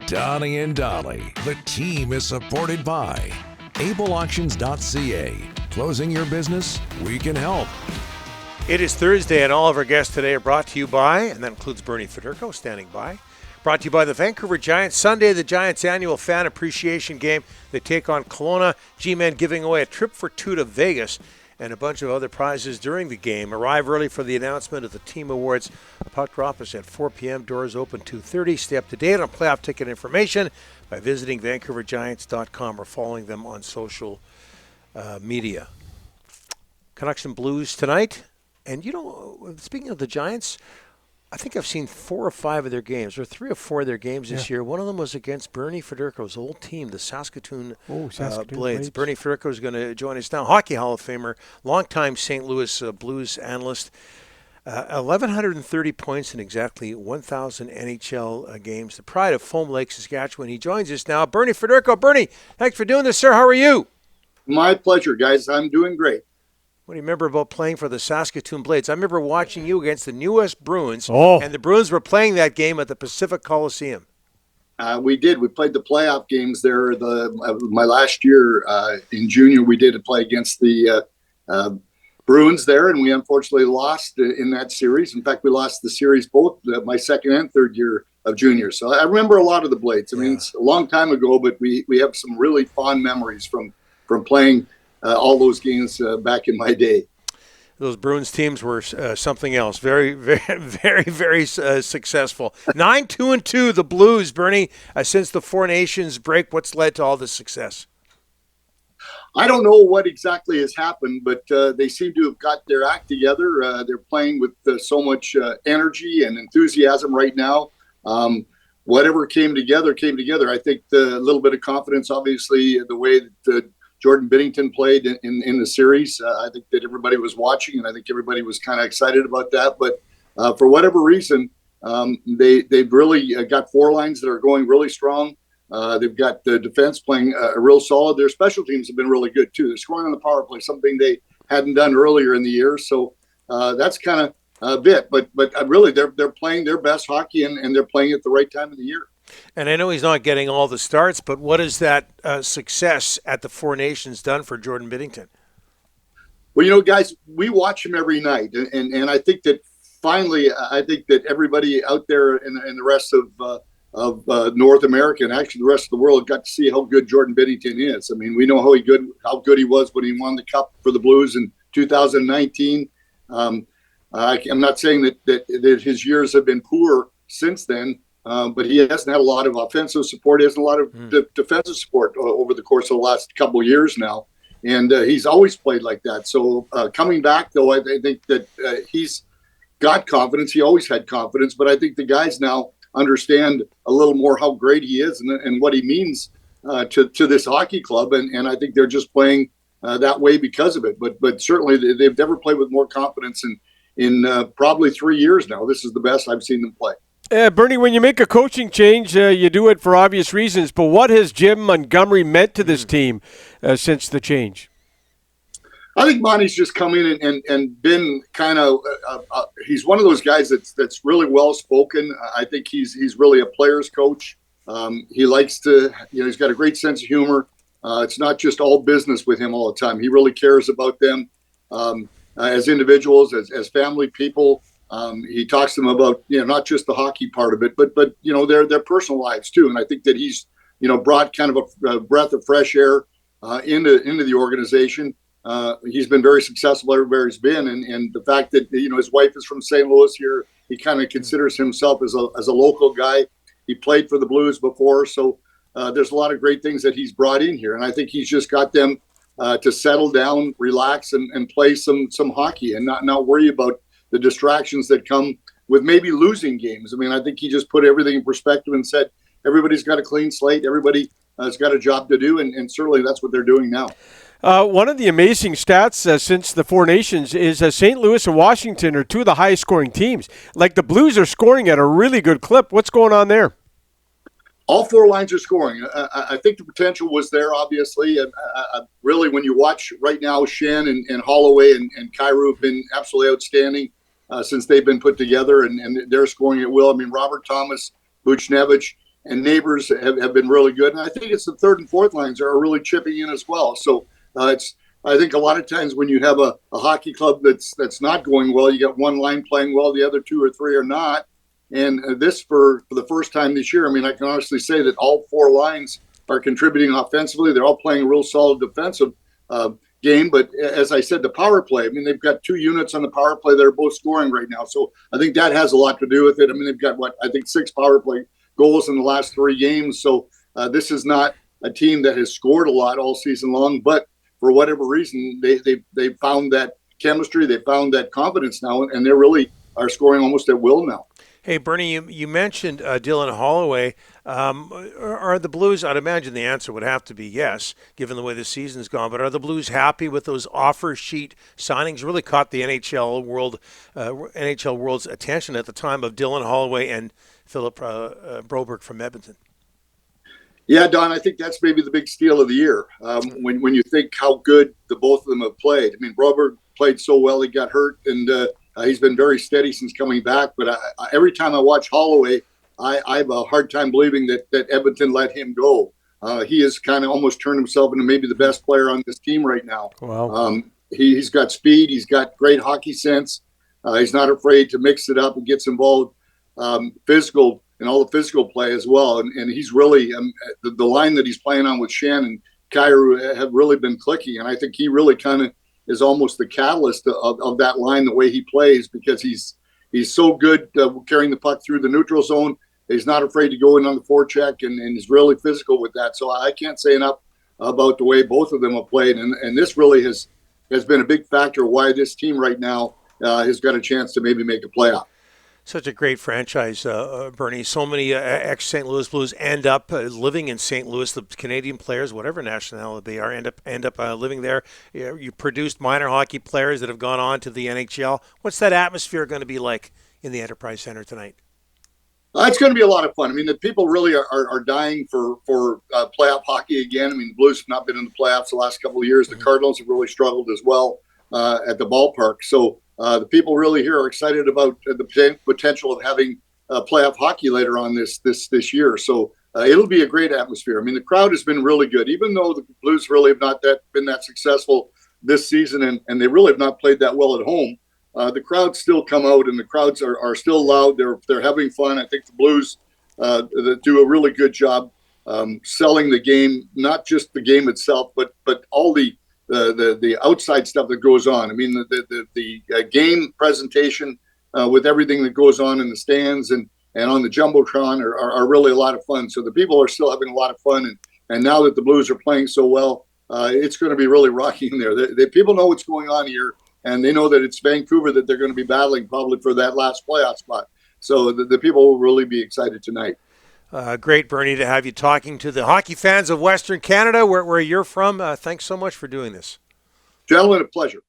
Donnie and Dolly. The team is supported by ableauctions.ca. Closing your business? We can help. It is Thursday, and all of our guests today are brought to you by, and that includes Bernie Federko standing by, brought to you by the Vancouver Giants. Sunday, the Giants' annual fan appreciation game. They take on Kelowna. G-Men giving away a trip for two to Vegas and a bunch of other prizes during the game. Arrive early for the announcement of the team awards. Puck drop is at 4 p.m. Doors open 2:30. Stay up to date on playoff ticket information by visiting VancouverGiants.com or following them on social media. Canucks and Blues tonight. And, you know, speaking of the Giants, I think I've seen 4 or 5 of their games, or 3 or 4 of their games this year. One of them was against Bernie Federko's old team, the Saskatoon Blades. Bernie Federko is going to join us now. Hockey Hall of Famer, longtime St. Louis Blues analyst. 1,130 points in exactly 1,000 NHL games. The pride of Foam Lake, Saskatchewan. He joins us now. Bernie Federko. Bernie, thanks for doing this, sir. How are you? My pleasure, guys. I'm doing great. What do you remember about playing for the Saskatoon Blades? I remember watching you against the New West Bruins, and the Bruins were playing that game at the Pacific Coliseum. We did. We played the playoff games there. My last year in junior, we did play against the Bruins there, and we unfortunately lost in that series. In fact, we lost the series both my second and third year of junior. So I remember a lot of the Blades. I mean, it's a long time ago, but we have some really fond memories from playing all those games back in my day. Those Bruins teams were something else. Very, very, very, very successful. 9-2-2, the Blues, Bernie, since the Four Nations break. What's led to all this success? I don't know what exactly has happened, but they seem to have got their act together. They're playing with so much energy and enthusiasm right now. Whatever came together. I think the little bit of confidence, obviously, the way that Jordan Binnington played in the series. I think that everybody was watching, and I think everybody was kind of excited about that. But for whatever reason, they've really got 4 lines that are going really strong. They've got the defense playing real solid. Their special teams have been really good, too. They're scoring on the power play, something they hadn't done earlier in the year. So that's kind of a bit. But really, they're playing their best hockey, and they're playing at the right time of the year. And I know he's not getting all the starts, but what has that success at the Four Nations done for Jordan Binnington? Well, you know, guys, we watch him every night, and I think that finally, I think that everybody out there in the rest of North America, and actually the rest of the world, got to see how good Jordan Binnington is. I mean, we know how good he was when he won the Cup for the Blues in 2019. I'm not saying that his years have been poor since then. But he hasn't had a lot of offensive support. He hasn't a lot of defensive support over the course of the last couple of years now. And he's always played like that. So coming back, though, I think that he's got confidence. He always had confidence. But I think the guys now understand a little more how great he is and what he means to this hockey club. And I think they're just playing that way because of it. But certainly they've never played with more confidence in probably 3 years now. This is the best I've seen them play. Bernie, when you make a coaching change, you do it for obvious reasons. But what has Jim Montgomery meant to this team since the change? I think Monty's just come in and been kind of he's one of those guys that's really well spoken. I think he's really a player's coach. He likes to, he's got a great sense of humor. It's not just all business with him all the time. He really cares about them as individuals, as family people. He talks to them about, not just the hockey part of it, but their personal lives too. And I think that he's, brought kind of a breath of fresh air into the organization. He's been very successful everywhere he's been. And the fact that, his wife is from St. Louis here, he kind of considers himself as a local guy. He played for the Blues before. So there's a lot of great things that he's brought in here. And I think he's just got them to settle down, relax, and play some hockey and not worry about the distractions that come with maybe losing games. I mean, I think he just put everything in perspective and said, everybody's got a clean slate. Everybody has got a job to do. And certainly that's what they're doing now. One of the amazing stats since the Four Nations is St. Louis and Washington are 2 of the highest scoring teams. Like the Blues are scoring at a really good clip. What's going on there? All 4 lines are scoring. I think the potential was there, obviously. Really, when you watch right now, Shen and Holloway and Kyrou have been absolutely outstanding since they've been put together, and they're scoring at will. I mean, Robert Thomas, Buchnevich, Neighbors have been really good. And I think it's the third and fourth lines are really chipping in as well. So I think a lot of times when you have a hockey club that's not going well, you got one line playing well, the other two or three are not. And this for the first time this year, I mean, I can honestly say that all four lines are contributing offensively. They're all playing a real solid defensive game. But as I said, the power play, I mean, they've got two units on the power play that are both scoring right now. So I think that has a lot to do with it. I mean, they've got, I think 6 power play goals in the last 3 games. So this is not a team that has scored a lot all season long, but for whatever reason, they found that chemistry, they found that confidence now, and they really are scoring almost at will now. Hey, Bernie, you mentioned Dylan Holloway. Are the Blues, I'd imagine the answer would have to be yes, given the way the season's gone, but are the Blues happy with those offer sheet signings? Really caught the NHL world's attention at the time of Dylan Holloway and Philip Broberg from Edmonton. Yeah, Don, I think that's maybe the big steal of the year. When you think how good the both of them have played. I mean, Broberg played so well, he got hurt, and he's been very steady since coming back. But every time I watch Holloway, I have a hard time believing that Edmonton let him go. He has kind of almost turned himself into maybe the best player on this team right now. Wow. He's got speed. He's got great hockey sense. He's not afraid to mix it up and gets involved physical and all the physical play as well. And he's really the line that he's playing on with Shannon Kyrou have really been clicking. And I think he really kind of is almost the catalyst of that line, the way he plays, because he's so good carrying the puck through the neutral zone. He's not afraid to go in on the forecheck, and he's really physical with that. So I can't say enough about the way both of them have played. And this really has been a big factor why this team right now has got a chance to maybe make a playoff. Such a great franchise, Bernie. So many ex-St. Louis Blues end up living in St. Louis. The Canadian players, whatever nationality they are, end up living there. You produced minor hockey players that have gone on to the NHL. What's that atmosphere going to be like in the Enterprise Center tonight? It's going to be a lot of fun. I mean, the people really are dying for playoff hockey again. I mean, the Blues have not been in the playoffs the last couple of years. The Cardinals have really struggled as well at the ballpark. So the people really here are excited about the potential of having playoff hockey later on this year. So it'll be a great atmosphere. I mean, the crowd has been really good, even though the Blues really have not been that successful this season, and they really have not played that well at home. The crowds still come out, and the crowds are still loud. They're having fun. I think the Blues do a really good job selling the game, not just the game itself, but all the outside stuff that goes on. I mean, the game presentation with everything that goes on in the stands and on the Jumbotron are really a lot of fun. So the people are still having a lot of fun. And now that the Blues are playing so well, it's going to be really rocking in there. The people know what's going on here, and they know that it's Vancouver that they're going to be battling probably for that last playoff spot. So the people will really be excited tonight. Great, Bernie, to have you talking to the hockey fans of Western Canada, where you're from. Thanks so much for doing this. Gentlemen, a pleasure.